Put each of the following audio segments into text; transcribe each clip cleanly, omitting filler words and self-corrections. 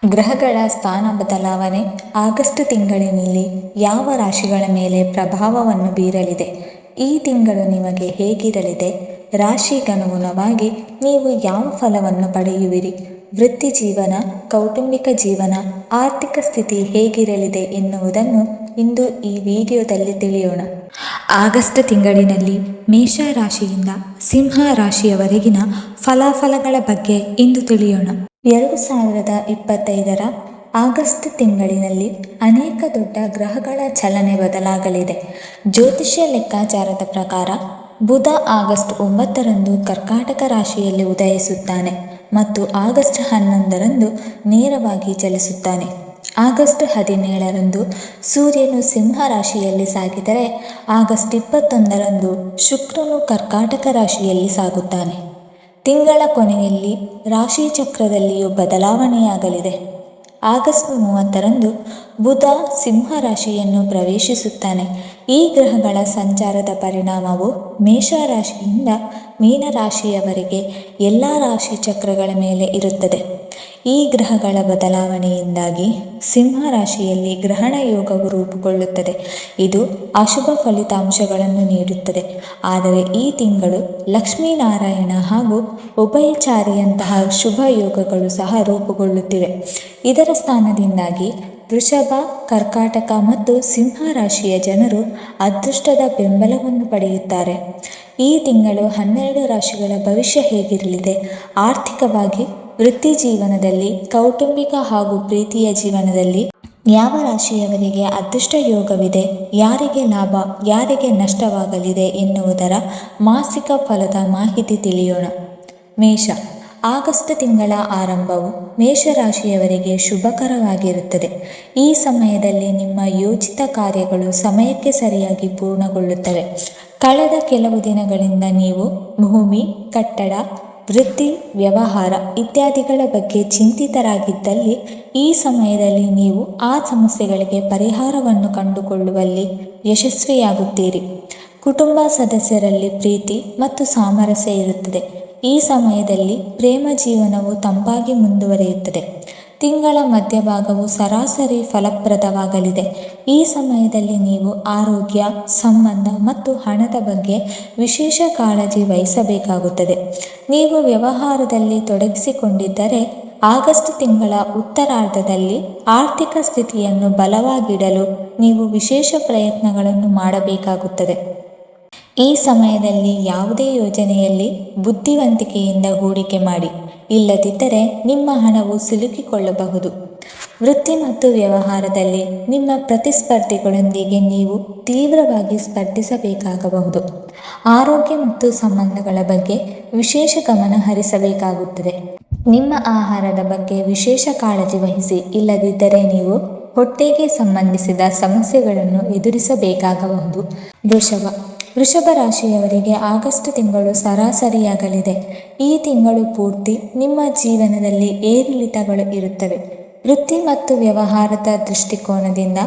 ಗ್ರಹಗಳ ಸ್ಥಾನ ಬದಲಾವಣೆ ಆಗಸ್ಟ್ ತಿಂಗಳಿನಲ್ಲಿ ಯಾವ ರಾಶಿಗಳ ಮೇಲೆ ಪ್ರಭಾವವನ್ನು ಬೀರಲಿದೆ? ಈ ತಿಂಗಳು ನಿಮಗೆ ಹೇಗಿರಲಿದೆ? ರಾಶಿಗನುಗುಣವಾಗಿ ನೀವು ಯಾವ ಫಲವನ್ನು ಪಡೆಯುವಿರಿ? ವೃತ್ತಿ ಜೀವನ, ಕೌಟುಂಬಿಕ ಜೀವನ, ಆರ್ಥಿಕ ಸ್ಥಿತಿ ಹೇಗಿರಲಿದೆ ಎನ್ನುವುದನ್ನು ಇಂದು ಈ ವಿಡಿಯೋದಲ್ಲಿ ತಿಳಿಯೋಣ. ಆಗಸ್ಟ್ ತಿಂಗಳಿನಲ್ಲಿ ಮೇಷ ರಾಶಿಯಿಂದ ಸಿಂಹ ರಾಶಿಯವರೆಗಿನ ಫಲಾಫಲಗಳ ಬಗ್ಗೆ ಇಂದು ತಿಳಿಯೋಣ. 2025ರ ಆಗಸ್ಟ್ ತಿಂಗಳಿನಲ್ಲಿ ಅನೇಕ ದೊಡ್ಡ ಗ್ರಹಗಳ ಚಲನೆ ಬದಲಾಗಲಿದೆ. ಜ್ಯೋತಿಷ್ಯ ಲೆಕ್ಕಾಚಾರದ ಪ್ರಕಾರ ಬುಧ ಆಗಸ್ಟ್ 9ರಂದು ಕರ್ಕಾಟಕ ರಾಶಿಯಲ್ಲಿ ಉದಯಿಸುತ್ತಾನೆ ಮತ್ತು ಆಗಸ್ಟ್ 11ರಂದು ನೇರವಾಗಿ ಚಲಿಸುತ್ತಾನೆ. ಆಗಸ್ಟ್ 17ರಂದು ಸೂರ್ಯನು ಸಿಂಹ ರಾಶಿಯಲ್ಲಿ ಸಾಗಿದರೆ ಆಗಸ್ಟ್ 21ರಂದು ಶುಕ್ರನು ಕರ್ಕಾಟಕ ರಾಶಿಯಲ್ಲಿ ಸಾಗುತ್ತಾನೆ. ತಿಂಗಳ ಕೊನೆಯಲ್ಲಿ ರಾಶಿ ಚಕ್ರದಲ್ಲಿಯೂ ಬದಲಾವಣೆಯಾಗಲಿದೆ. ಆಗಸ್ಟ್ 30ರಂದು ಬುಧ ಸಿಂಹ ರಾಶಿಯನ್ನು ಪ್ರವೇಶಿಸುತ್ತಾನೆ. ಈ ಗ್ರಹಗಳ ಸಂಚಾರದ ಪರಿಣಾಮವು ಮೇಷರಾಶಿಯಿಂದ ಮೀನರಾಶಿಯವರೆಗೆ ಎಲ್ಲ ರಾಶಿ ಚಕ್ರಗಳ ಮೇಲೆ ಇರುತ್ತದೆ. ಈ ಗ್ರಹಗಳ ಬದಲಾವಣೆಯಿಂದಾಗಿ ಸಿಂಹ ರಾಶಿಯಲ್ಲಿ ಗ್ರಹಣ ಯೋಗವು ರೂಪುಗೊಳ್ಳುತ್ತದೆ. ಇದು ಅಶುಭ ಫಲಿತಾಂಶಗಳನ್ನು ನೀಡುತ್ತದೆ. ಆದರೆ ಈ ತಿಂಗಳು ಲಕ್ಷ್ಮೀನಾರಾಯಣ ಹಾಗೂ ಉಭಯಚಾರಿಯಂತಹ ಶುಭ ಯೋಗಗಳು ಸಹ ರೂಪುಗೊಳ್ಳುತ್ತಿವೆ. ಇದರ ಸ್ಥಾನದಿಂದಾಗಿ ವೃಷಭ, ಕರ್ಕಾಟಕ ಮತ್ತು ಸಿಂಹ ರಾಶಿಯ ಜನರು ಅದೃಷ್ಟದ ಬೆಂಬಲವನ್ನು ಪಡೆಯುತ್ತಾರೆ. ಈ ತಿಂಗಳು 12 ರಾಶಿಗಳ ಭವಿಷ್ಯ ಹೇಗಿರಲಿದೆ? ಆರ್ಥಿಕವಾಗಿ, ವೃತ್ತಿ ಜೀವನದಲ್ಲಿ, ಕೌಟುಂಬಿಕ ಹಾಗೂ ಪ್ರೀತಿಯ ಜೀವನದಲ್ಲಿ ಯಾವ ರಾಶಿಯವರಿಗೆ ಅದೃಷ್ಟ ಯೋಗವಿದೆ, ಯಾರಿಗೆ ಲಾಭ, ಯಾರಿಗೆ ನಷ್ಟವಾಗಲಿದೆ ಎನ್ನುವುದರ ಮಾಸಿಕ ಫಲದ ಮಾಹಿತಿ ತಿಳಿಯೋಣ. ಮೇಷ. ಆಗಸ್ಟ್ ತಿಂಗಳ ಆರಂಭವು ಮೇಷರಾಶಿಯವರಿಗೆ ಶುಭಕರವಾಗಿರುತ್ತದೆ. ಈ ಸಮಯದಲ್ಲಿ ನಿಮ್ಮ ಯೋಜಿತ ಕಾರ್ಯಗಳು ಸಮಯಕ್ಕೆ ಸರಿಯಾಗಿ ಪೂರ್ಣಗೊಳ್ಳುತ್ತವೆ. ಕಳೆದ ಕೆಲವು ದಿನಗಳಿಂದ ನೀವು ಭೂಮಿ, ಕಟ್ಟಡ, ವೃತ್ತಿ, ವ್ಯವಹಾರ ಇತ್ಯಾದಿಗಳ ಬಗ್ಗೆ ಚಿಂತಿತರಾಗಿದ್ದಲ್ಲಿ ಈ ಸಮಯದಲ್ಲಿ ನೀವು ಆ ಸಮಸ್ಯೆಗಳಿಗೆ ಪರಿಹಾರವನ್ನು ಕಂಡುಕೊಳ್ಳುವಲ್ಲಿ ಯಶಸ್ವಿಯಾಗುತ್ತೀರಿ. ಕುಟುಂಬ ಸದಸ್ಯರಲ್ಲಿ ಪ್ರೀತಿ ಮತ್ತು ಸಾಮರಸ್ಯ ಇರುತ್ತದೆ. ಈ ಸಮಯದಲ್ಲಿ ಪ್ರೇಮ ಜೀವನವು ತಂಪಾಗಿ ಮುಂದುವರಿಯುತ್ತದೆ. ತಿಂಗಳ ಮಧ್ಯಭಾಗವು ಸರಾಸರಿ ಫಲಪ್ರದವಾಗಲಿದೆ. ಈ ಸಮಯದಲ್ಲಿ ನೀವು ಆರೋಗ್ಯ, ಸಂಬಂಧ ಮತ್ತು ಹಣದ ಬಗ್ಗೆ ವಿಶೇಷ ಕಾಳಜಿ ವಹಿಸಬೇಕಾಗುತ್ತದೆ. ನೀವು ವ್ಯವಹಾರದಲ್ಲಿ ತೊಡಗಿಸಿಕೊಂಡಿದ್ದರೆ ಆಗಸ್ಟ್ ತಿಂಗಳ ಉತ್ತರಾರ್ಧದಲ್ಲಿ ಆರ್ಥಿಕ ಸ್ಥಿತಿಯನ್ನು ಬಲವಾಗಿಡಲು ನೀವು ವಿಶೇಷ ಪ್ರಯತ್ನಗಳನ್ನು ಮಾಡಬೇಕಾಗುತ್ತದೆ. ಈ ಸಮಯದಲ್ಲಿ ಯಾವುದೇ ಯೋಜನೆಯಲ್ಲಿ ಬುದ್ಧಿವಂತಿಕೆಯಿಂದ ಹೂಡಿಕೆ ಮಾಡಿ, ಇಲ್ಲದಿದ್ದರೆ ನಿಮ್ಮ ಹಣವು ಸಿಲುಕಿಕೊಳ್ಳಬಹುದು. ವೃತ್ತಿ ಮತ್ತು ವ್ಯವಹಾರದಲ್ಲಿ ನಿಮ್ಮ ಪ್ರತಿಸ್ಪರ್ಧಿಗಳೊಂದಿಗೆ ನೀವು ತೀವ್ರವಾಗಿ ಸ್ಪರ್ಧಿಸಬೇಕಾಗಬಹುದು. ಆರೋಗ್ಯ ಮತ್ತು ಸಂಬಂಧಗಳ ಬಗ್ಗೆ ವಿಶೇಷ ಗಮನ ಹರಿಸಬೇಕಾಗುತ್ತದೆ. ನಿಮ್ಮ ಆಹಾರದ ಬಗ್ಗೆ ವಿಶೇಷ ಕಾಳಜಿ ವಹಿಸಿ, ಇಲ್ಲದಿದ್ದರೆ ನೀವು ಹೊಟ್ಟೆಗೆ ಸಂಬಂಧಿಸಿದ ಸಮಸ್ಯೆಗಳನ್ನು ಎದುರಿಸಬೇಕಾಗಬಹುದು. ವೃಷಭ ರಾಶಿಯವರಿಗೆ ಆಗಸ್ಟ್ ತಿಂಗಳು ಸರಾಸರಿಯಾಗಲಿದೆ. ಈ ತಿಂಗಳು ಪೂರ್ತಿ ನಿಮ್ಮ ಜೀವನದಲ್ಲಿ ಏರಿಳಿತಗಳು ಇರುತ್ತವೆ. ವೃತ್ತಿ ಮತ್ತು ವ್ಯವಹಾರದ ದೃಷ್ಟಿಕೋನದಿಂದ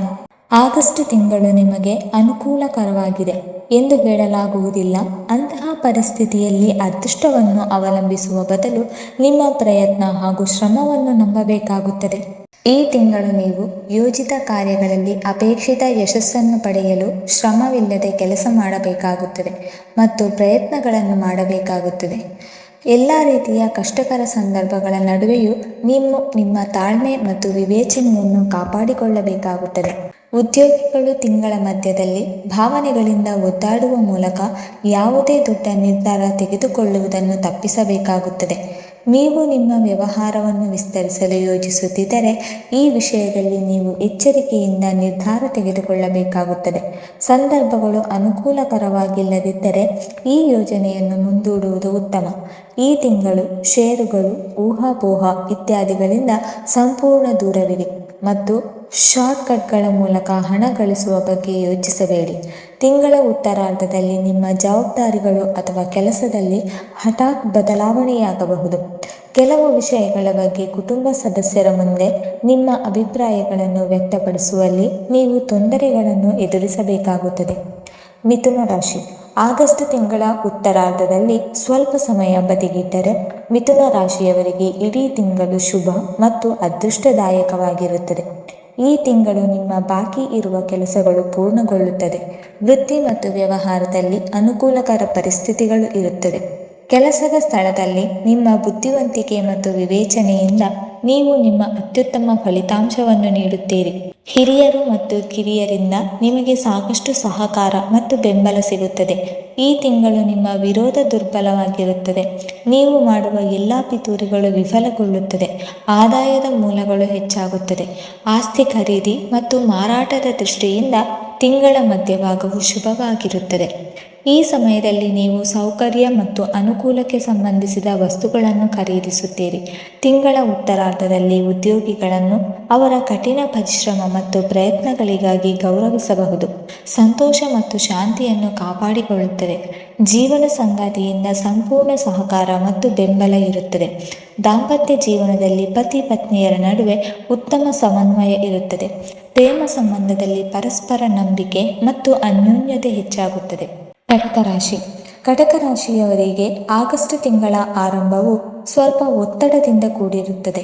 ಆಗಸ್ಟ್ ತಿಂಗಳು ನಿಮಗೆ ಅನುಕೂಲಕರವಾಗಿದೆ ಎಂದು ಹೇಳಲಾಗುವುದಿಲ್ಲ. ಅಂತಹ ಪರಿಸ್ಥಿತಿಯಲ್ಲಿ ಅದೃಷ್ಟವನ್ನು ಅವಲಂಬಿಸುವ ಬದಲು ನಿಮ್ಮ ಪ್ರಯತ್ನ ಹಾಗೂ ಶ್ರಮವನ್ನು ನಂಬಬೇಕಾಗುತ್ತದೆ. ಈ ತಿಂಗಳು ನೀವು ಯೋಜಿತ ಕಾರ್ಯಗಳಲ್ಲಿ ಅಪೇಕ್ಷಿತ ಯಶಸ್ಸನ್ನು ಪಡೆಯಲು ಶ್ರಮವಿಲ್ಲದೆ ಕೆಲಸ ಮಾಡಬೇಕಾಗುತ್ತದೆ ಮತ್ತು ಪ್ರಯತ್ನಗಳನ್ನು ಮಾಡಬೇಕಾಗುತ್ತದೆ. ಎಲ್ಲ ರೀತಿಯ ಕಷ್ಟಕರ ಸಂದರ್ಭಗಳ ನಡುವೆಯೂ ನೀವು ನಿಮ್ಮ ತಾಳ್ಮೆ ಮತ್ತು ವಿವೇಚನೆಯನ್ನು ಕಾಪಾಡಿಕೊಳ್ಳಬೇಕಾಗುತ್ತದೆ. ಉದ್ಯೋಗಿಗಳು ತಿಂಗಳ ಮಧ್ಯದಲ್ಲಿ ಭಾವನೆಗಳಿಂದ ಒದ್ದಾಡುವ ಮೂಲಕ ಯಾವುದೇ ದೊಡ್ಡ ನಿರ್ಧಾರ ತೆಗೆದುಕೊಳ್ಳುವುದನ್ನು ತಪ್ಪಿಸಬೇಕಾಗುತ್ತದೆ. ನೀವು ನಿಮ್ಮ ವ್ಯವಹಾರವನ್ನು ವಿಸ್ತರಿಸಲು ಯೋಜಿಸುತ್ತಿದ್ದರೆ ಈ ವಿಷಯದಲ್ಲಿ ನೀವು ಎಚ್ಚರಿಕೆಯಿಂದ ನಿರ್ಧಾರ ತೆಗೆದುಕೊಳ್ಳಬೇಕಾಗುತ್ತದೆ. ಸಂದರ್ಭಗಳು ಅನುಕೂಲಕರವಾಗಿಲ್ಲದಿದ್ದರೆ ಈ ಯೋಜನೆಯನ್ನು ಮುಂದೂಡುವುದು ಉತ್ತಮ. ಈ ತಿಂಗಳು ಷೇರುಗಳು, ಊಹಾಪೋಹ ಇತ್ಯಾದಿಗಳಿಂದ ಸಂಪೂರ್ಣ ದೂರವಿರಿ ಮತ್ತು ಶಾರ್ಟ್ಕಟ್ಗಳ ಮೂಲಕ ಹಣ ಗಳಿಸುವ ಬಗ್ಗೆ ಯೋಚಿಸಬೇಡಿ. ತಿಂಗಳ ಉತ್ತರಾರ್ಧದಲ್ಲಿ ನಿಮ್ಮ ಜವಾಬ್ದಾರಿಗಳು ಅಥವಾ ಕೆಲಸದಲ್ಲಿ ಹಠಾತ್ ಬದಲಾವಣೆಯಾಗಬಹುದು. ಕೆಲವು ವಿಷಯಗಳ ಬಗ್ಗೆ ಕುಟುಂಬ ಸದಸ್ಯರ ಮುಂದೆ ನಿಮ್ಮ ಅಭಿಪ್ರಾಯಗಳನ್ನು ವ್ಯಕ್ತಪಡಿಸುವಲ್ಲಿ ನೀವು ತೊಂದರೆಗಳನ್ನು ಎದುರಿಸಬೇಕಾಗುತ್ತದೆ. ಮಿಥುನ ರಾಶಿ. ಆಗಸ್ಟ್ ತಿಂಗಳ ಉತ್ತರಾರ್ಧದಲ್ಲಿ ಸ್ವಲ್ಪ ಸಮಯ ಬದಿಗಿಟ್ಟರೆ ಮಿಥುನ ರಾಶಿಯವರಿಗೆ ಇಡೀ ತಿಂಗಳು ಶುಭ ಮತ್ತು ಅದೃಷ್ಟದಾಯಕವಾಗಿರುತ್ತದೆ. ಈ ತಿಂಗಳು ನಿಮ್ಮ ಬಾಕಿ ಇರುವ ಕೆಲಸಗಳು ಪೂರ್ಣಗೊಳ್ಳುತ್ತದೆ. ವೃತ್ತಿ ಮತ್ತು ವ್ಯವಹಾರದಲ್ಲಿ ಅನುಕೂಲಕರ ಪರಿಸ್ಥಿತಿಗಳು ಇರುತ್ತದೆ. ಕೆಲಸದ ಸ್ಥಳದಲ್ಲಿ ನಿಮ್ಮ ಬುದ್ಧಿವಂತಿಕೆ ಮತ್ತು ವಿವೇಚನೆಯಿಂದ ನೀವು ನಿಮ್ಮ ಅತ್ಯುತ್ತಮ ಫಲಿತಾಂಶವನ್ನು ನೀಡುತ್ತೀರಿ. ಹಿರಿಯರು ಮತ್ತು ಕಿರಿಯರಿಂದ ನಿಮಗೆ ಸಾಕಷ್ಟು ಸಹಕಾರ ಮತ್ತು ಬೆಂಬಲ ಸಿಗುತ್ತದೆ. ಈ ತಿಂಗಳು ನಿಮ್ಮ ವಿರೋಧ ದುರ್ಬಲವಾಗಿರುತ್ತದೆ. ನೀವು ಮಾಡುವ ಎಲ್ಲ ಪಿತೂರಿಗಳು ವಿಫಲಗೊಳ್ಳುತ್ತದೆ. ಆದಾಯದ ಮೂಲಗಳು ಹೆಚ್ಚಾಗುತ್ತದೆ. ಆಸ್ತಿ ಖರೀದಿ ಮತ್ತು ಮಾರಾಟದ ದೃಷ್ಟಿಯಿಂದ ತಿಂಗಳ ಮಧ್ಯಭಾಗವು ಶುಭವಾಗಿರುತ್ತದೆ. ಈ ಸಮಯದಲ್ಲಿ ನೀವು ಸೌಕರ್ಯ ಮತ್ತು ಅನುಕೂಲಕ್ಕೆ ಸಂಬಂಧಿಸಿದ ವಸ್ತುಗಳನ್ನು ಖರೀದಿಸುತ್ತೀರಿ. ತಿಂಗಳ ಉತ್ತರಾರ್ಧದಲ್ಲಿ ಉದ್ಯೋಗಿಗಳನ್ನು ಅವರ ಕಠಿಣ ಪರಿಶ್ರಮ ಮತ್ತು ಪ್ರಯತ್ನಗಳಿಗಾಗಿ ಗೌರವಿಸಬಹುದು. ಸಂತೋಷ ಮತ್ತು ಶಾಂತಿಯನ್ನು ಕಾಪಾಡಿಕೊಳ್ಳುತ್ತದೆ. ಜೀವನ ಸಂಗಾತಿಯಿಂದ ಸಂಪೂರ್ಣ ಸಹಕಾರ ಮತ್ತು ಬೆಂಬಲ ಇರುತ್ತದೆ. ದಾಂಪತ್ಯ ಜೀವನದಲ್ಲಿ ಪತಿ ಪತ್ನಿಯರ ನಡುವೆ ಉತ್ತಮ ಸಮನ್ವಯ ಇರುತ್ತದೆ. ಪ್ರೇಮ ಸಂಬಂಧದಲ್ಲಿ ಪರಸ್ಪರ ನಂಬಿಕೆ ಮತ್ತು ಅನ್ಯೋನ್ಯತೆ ಹೆಚ್ಚಾಗುತ್ತದೆ. ಕಟಕ ರಾಶಿ. ಕಟಕ ರಾಶಿಯವರಿಗೆ ಆಗಸ್ಟ್ ತಿಂಗಳ ಆರಂಭವು ಸ್ವಲ್ಪ ಒತ್ತಡದಿಂದ ಕೂಡಿರುತ್ತದೆ.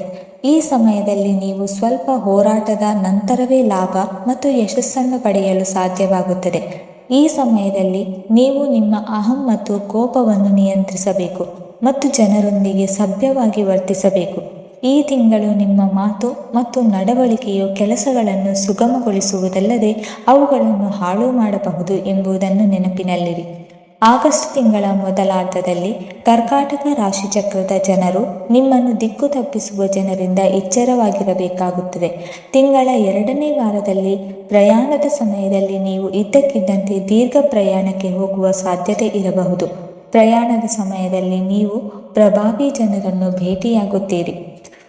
ಈ ಸಮಯದಲ್ಲಿ ನೀವು ಸ್ವಲ್ಪ ಹೋರಾಟದ ನಂತರವೇ ಲಾಭ ಮತ್ತು ಯಶಸ್ಸನ್ನು ಪಡೆಯಲು ಸಾಧ್ಯವಾಗುತ್ತದೆ. ಈ ಸಮಯದಲ್ಲಿ ನೀವು ನಿಮ್ಮ ಅಹಂ ಮತ್ತು ಕೋಪವನ್ನು ನಿಯಂತ್ರಿಸಬೇಕು ಮತ್ತು ಜನರೊಂದಿಗೆ ಸಭ್ಯವಾಗಿ ವರ್ತಿಸಬೇಕು. ಈ ತಿಂಗಳು ನಿಮ್ಮ ಮಾತು ಮತ್ತು ನಡವಳಿಕೆಯು ಕೆಲಸಗಳನ್ನು ಸುಗಮಗೊಳಿಸುವುದಲ್ಲದೆ ಅವುಗಳನ್ನು ಹಾಳು ಮಾಡಬಹುದು ಎಂಬುದನ್ನು ನೆನಪಿನಲ್ಲಿರಿ. ಆಗಸ್ಟ್ ತಿಂಗಳ ಮೊದಲಾರ್ಧದಲ್ಲಿ ಕರ್ಕಾಟಕ ರಾಶಿಚಕ್ರದ ಜನರು ನಿಮ್ಮನ್ನು ದಿಕ್ಕು ತಪ್ಪಿಸುವ ಜನರಿಂದ ಎಚ್ಚರವಾಗಿರಬೇಕಾಗುತ್ತದೆ. ತಿಂಗಳ 2ನೇ ವಾರದಲ್ಲಿ ಪ್ರಯಾಣದ ಸಮಯದಲ್ಲಿ ನೀವು ಇದ್ದಕ್ಕಿದ್ದಂತೆ ದೀರ್ಘ ಪ್ರಯಾಣಕ್ಕೆ ಹೋಗುವ ಸಾಧ್ಯತೆ ಇರಬಹುದು. ಪ್ರಯಾಣದ ಸಮಯದಲ್ಲಿ ನೀವು ಪ್ರಭಾವಿ ಜನರನ್ನು ಭೇಟಿಯಾಗುತ್ತೀರಿ.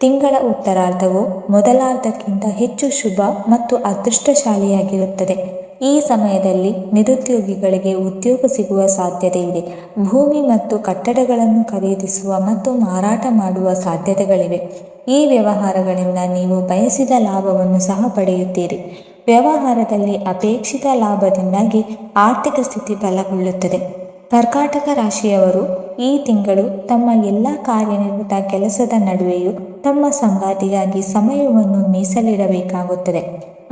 ತಿಂಗಳ ಉತ್ತರಾರ್ಧವು ಮೊದಲಾರ್ಧಕ್ಕಿಂತ ಹೆಚ್ಚು ಶುಭ ಮತ್ತು ಅದೃಷ್ಟಶಾಲಿಯಾಗಿರುತ್ತದೆ. ಈ ಸಮಯದಲ್ಲಿ ನಿರುದ್ಯೋಗಿಗಳಿಗೆ ಉದ್ಯೋಗ ಸಿಗುವ ಸಾಧ್ಯತೆ ಇದೆ. ಭೂಮಿ ಮತ್ತು ಕಟ್ಟಡಗಳನ್ನು ಖರೀದಿಸುವ ಮತ್ತು ಮಾರಾಟ ಮಾಡುವ ಸಾಧ್ಯತೆಗಳಿವೆ. ಈ ವ್ಯವಹಾರಗಳಿಂದ ನೀವು ಬಯಸಿದ ಲಾಭವನ್ನು ಸಹ ಪಡೆಯುತ್ತೀರಿ. ವ್ಯವಹಾರದಲ್ಲಿ ಅಪೇಕ್ಷಿತ ಲಾಭದಿಂದಾಗಿ ಆರ್ಥಿಕ ಸ್ಥಿತಿ ಬಲಗೊಳ್ಳುತ್ತದೆ. ಕರ್ಕಾಟಕ ರಾಶಿಯವರು ಈ ತಿಂಗಳು ತಮ್ಮ ಎಲ್ಲ ಕಾರ್ಯನಿರತ ಕೆಲಸದ ನಡುವೆಯೂ ತಮ್ಮ ಸಂಗಾತಿಗಾಗಿ ಸಮಯವನ್ನು ಮೀಸಲಿಡಬೇಕಾಗುತ್ತದೆ.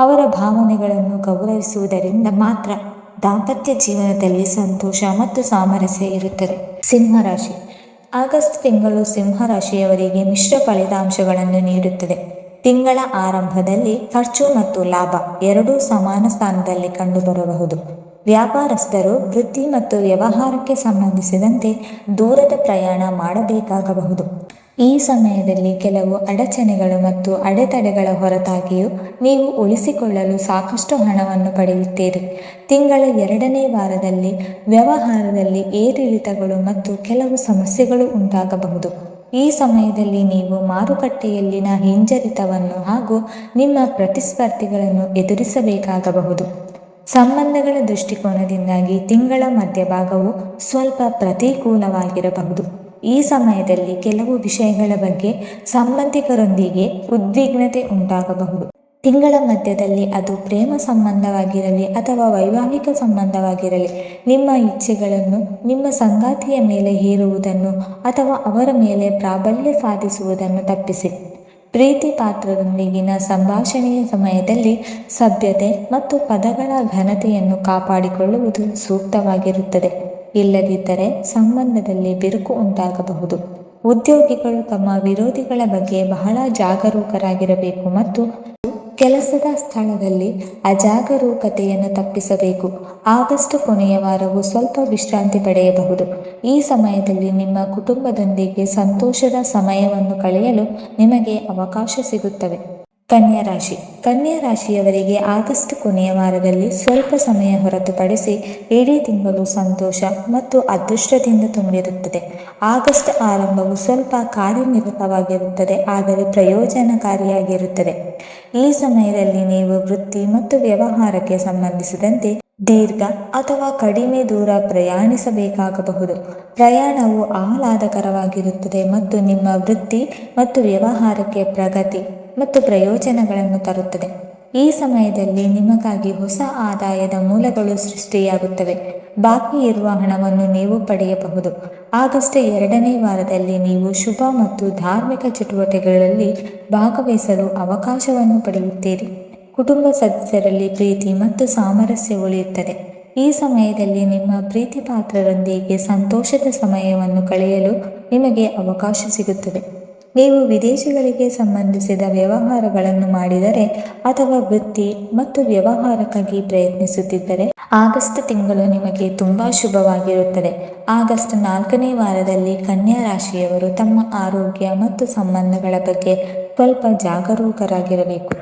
ಅವರ ಭಾವನೆಗಳನ್ನು ಗೌರವಿಸುವುದರಿಂದ ಮಾತ್ರ ದಾಂಪತ್ಯ ಜೀವನದಲ್ಲಿ ಸಂತೋಷ ಮತ್ತು ಸಾಮರಸ್ಯ ಇರುತ್ತದೆ. ಸಿಂಹರಾಶಿ. ಆಗಸ್ಟ್ ತಿಂಗಳು ಸಿಂಹರಾಶಿಯವರಿಗೆ ಮಿಶ್ರ ಫಲಿತಾಂಶಗಳನ್ನು ನೀಡುತ್ತದೆ. ತಿಂಗಳ ಆರಂಭದಲ್ಲಿ ಖರ್ಚು ಮತ್ತು ಲಾಭ ಎರಡೂ ಸಮಾನ ಸ್ಥಾನದಲ್ಲಿ ಕಂಡುಬರಬಹುದು. ವ್ಯಾಪಾರಸ್ಥರು ವೃತ್ತಿ ಮತ್ತು ವ್ಯವಹಾರಕ್ಕೆ ಸಂಬಂಧಿಸಿದಂತೆ ದೂರದ ಪ್ರಯಾಣ ಮಾಡಬೇಕಾಗಬಹುದು. ಈ ಸಮಯದಲ್ಲಿ ಕೆಲವು ಅಡಚಣೆಗಳು ಮತ್ತು ಅಡೆತಡೆಗಳ ಹೊರತಾಗಿಯೂ ನೀವು ಉಳಿಸಿಕೊಳ್ಳಲು ಸಾಕಷ್ಟು ಹಣವನ್ನು ಪಡೆಯುತ್ತೀರಿ. ತಿಂಗಳ 2ನೇ ವಾರದಲ್ಲಿ ವ್ಯವಹಾರದಲ್ಲಿ ಏರಿಳಿತಗಳು ಮತ್ತು ಕೆಲವು ಸಮಸ್ಯೆಗಳು ಉಂಟಾಗಬಹುದು. ಈ ಸಮಯದಲ್ಲಿ ನೀವು ಮಾರುಕಟ್ಟೆಯಲ್ಲಿನ ಹಿಂಜರಿತವನ್ನು ಹಾಗೂ ನಿಮ್ಮ ಪ್ರತಿಸ್ಪರ್ಧಿಗಳನ್ನು ಎದುರಿಸಬೇಕಾಗಬಹುದು. ಸಂಬಂಧಗಳ ದೃಷ್ಟಿಕೋನದಿಂದಾಗಿ ತಿಂಗಳ ಮಧ್ಯಭಾಗವು ಸ್ವಲ್ಪ ಪ್ರತಿಕೂಲವಾಗಿರಬಹುದು. ಈ ಸಮಯದಲ್ಲಿ ಕೆಲವು ವಿಷಯಗಳ ಬಗ್ಗೆ ಸಂಬಂಧಿಕರೊಂದಿಗೆ ಉದ್ವಿಗ್ನತೆ ಉಂಟಾಗಬಹುದು. ತಿಂಗಳ ಮಧ್ಯದಲ್ಲಿ ಅದು ಪ್ರೇಮ ಸಂಬಂಧವಾಗಿರಲಿ ಅಥವಾ ವೈವಾಹಿಕ ಸಂಬಂಧವಾಗಿರಲಿ, ನಿಮ್ಮ ಇಚ್ಛೆಗಳನ್ನು ನಿಮ್ಮ ಸಂಗಾತಿಯ ಮೇಲೆ ಹೇರುವುದನ್ನು ಅಥವಾ ಅವರ ಮೇಲೆ ಪ್ರಾಬಲ್ಯ ಸಾಧಿಸುವುದನ್ನು ತಪ್ಪಿಸಿ. ಪ್ರೀತಿ ಪಾತ್ರರೊಂದಿಗಿನ ಸಂಭಾಷಣೆಯ ಸಮಯದಲ್ಲಿ ಸಭ್ಯತೆ ಮತ್ತು ಪದಗಳ ಘನತೆಯನ್ನು ಕಾಪಾಡಿಕೊಳ್ಳುವುದು ಸೂಕ್ತವಾಗಿರುತ್ತದೆ. ಇಲ್ಲದಿದ್ದರೆ ಸಂಬಂಧದಲ್ಲಿ ಬಿರುಕು ಉಂಟಾಗಬಹುದು. ಉದ್ಯೋಗಿಗಳು ತಮ್ಮ ವಿರೋಧಿಗಳ ಬಗ್ಗೆ ಬಹಳ ಜಾಗರೂಕರಾಗಿರಬೇಕು ಮತ್ತು ಕೆಲಸದ ಸ್ಥಳದಲ್ಲಿ ಅಜಾಗರೂಕತೆಯನ್ನು ತಪ್ಪಿಸಬೇಕು. ಆಗಸ್ಟ್ ಕೊನೆಯ ವಾರವು ಸ್ವಲ್ಪ ವಿಶ್ರಾಂತಿ ಪಡೆಯಬಹುದು. ಈ ಸಮಯದಲ್ಲಿ ನಿಮ್ಮ ಕುಟುಂಬದೊಂದಿಗೆ ಸಂತೋಷದ ಸಮಯವನ್ನು ಕಳೆಯಲು ನಿಮಗೆ ಅವಕಾಶ ಸಿಗುತ್ತವೆ. ಕನ್ಯಾ ರಾಶಿ. ಕನ್ಯಾ ರಾಶಿಯವರಿಗೆ ಆಗಸ್ಟ್ ಕೊನೆಯ ವಾರದಲ್ಲಿ ಸ್ವಲ್ಪ ಸಮಯ ಹೊರತುಪಡಿಸಿ ಇಡೀ ತಿಂಗಳು ಸಂತೋಷ ಮತ್ತು ಅದೃಷ್ಟದಿಂದ ತುಂಬಿರುತ್ತದೆ. ಆಗಸ್ಟ್ ಆರಂಭವು ಸ್ವಲ್ಪ ಕಾರ್ಯನಿರತವಾಗಿರುತ್ತದೆ, ಆದರೆ ಪ್ರಯೋಜನಕಾರಿಯಾಗಿರುತ್ತದೆ. ಈ ಸಮಯದಲ್ಲಿ ನೀವು ವೃತ್ತಿ ಮತ್ತು ವ್ಯವಹಾರಕ್ಕೆ ಸಂಬಂಧಿಸಿದಂತೆ ದೀರ್ಘ ಅಥವಾ ಕಡಿಮೆ ದೂರ ಪ್ರಯಾಣಿಸಬೇಕಾಗಬಹುದು. ಪ್ರಯಾಣವು ಆಹ್ಲಾದಕರವಾಗಿರುತ್ತದೆ ಮತ್ತು ನಿಮ್ಮ ವೃತ್ತಿ ಮತ್ತು ವ್ಯವಹಾರಕ್ಕೆ ಪ್ರಗತಿ ಮತ್ತು ಪ್ರಯೋಜನಗಳನ್ನು ತರುತ್ತದೆ. ಈ ಸಮಯದಲ್ಲಿ ನಿಮಗಾಗಿ ಹೊಸ ಆದಾಯದ ಮೂಲಗಳು ಸೃಷ್ಟಿಯಾಗುತ್ತವೆ. ಬಾಕಿ ಇರುವ ಹಣವನ್ನು ನೀವು ಪಡೆಯಬಹುದು. ಆಗಸ್ಟ್ 2ನೇ ವಾರದಲ್ಲಿ ನೀವು ಶುಭ ಮತ್ತು ಧಾರ್ಮಿಕ ಚಟುವಟಿಕೆಗಳಲ್ಲಿ ಭಾಗವಹಿಸಲು ಅವಕಾಶವನ್ನು ಪಡೆಯುತ್ತೀರಿ. ಕುಟುಂಬ ಸದಸ್ಯರಲ್ಲಿ ಪ್ರೀತಿ ಮತ್ತು ಸಾಮರಸ್ಯ ಉಳಿಯುತ್ತದೆ. ಈ ಸಮಯದಲ್ಲಿ ನಿಮ್ಮ ಪ್ರೀತಿ ಪಾತ್ರರೊಂದಿಗೆ ಸಂತೋಷದ ಸಮಯವನ್ನು ಕಳೆಯಲು ನಿಮಗೆ ಅವಕಾಶ ಸಿಗುತ್ತದೆ. ನೀವು ವಿದೇಶಗಳಿಗೆ ಸಂಬಂಧಿಸಿದ ವ್ಯವಹಾರಗಳನ್ನು ಮಾಡಿದರೆ ಅಥವಾ ವೃತ್ತಿ ಮತ್ತು ವ್ಯವಹಾರಕ್ಕಾಗಿ ಪ್ರಯತ್ನಿಸುತ್ತಿದ್ದರೆ ಆಗಸ್ಟ್ ತಿಂಗಳು ನಿಮಗೆ ತುಂಬಾ ಶುಭವಾಗಿರುತ್ತದೆ. ಆಗಸ್ಟ್ 4ನೇ ವಾರದಲ್ಲಿ ಕನ್ಯಾ ರಾಶಿಯವರು ತಮ್ಮ ಆರೋಗ್ಯ ಮತ್ತು ಸಂಬಂಧಗಳ ಬಗ್ಗೆ ಸ್ವಲ್ಪ ಜಾಗರೂಕರಾಗಿರಬೇಕು.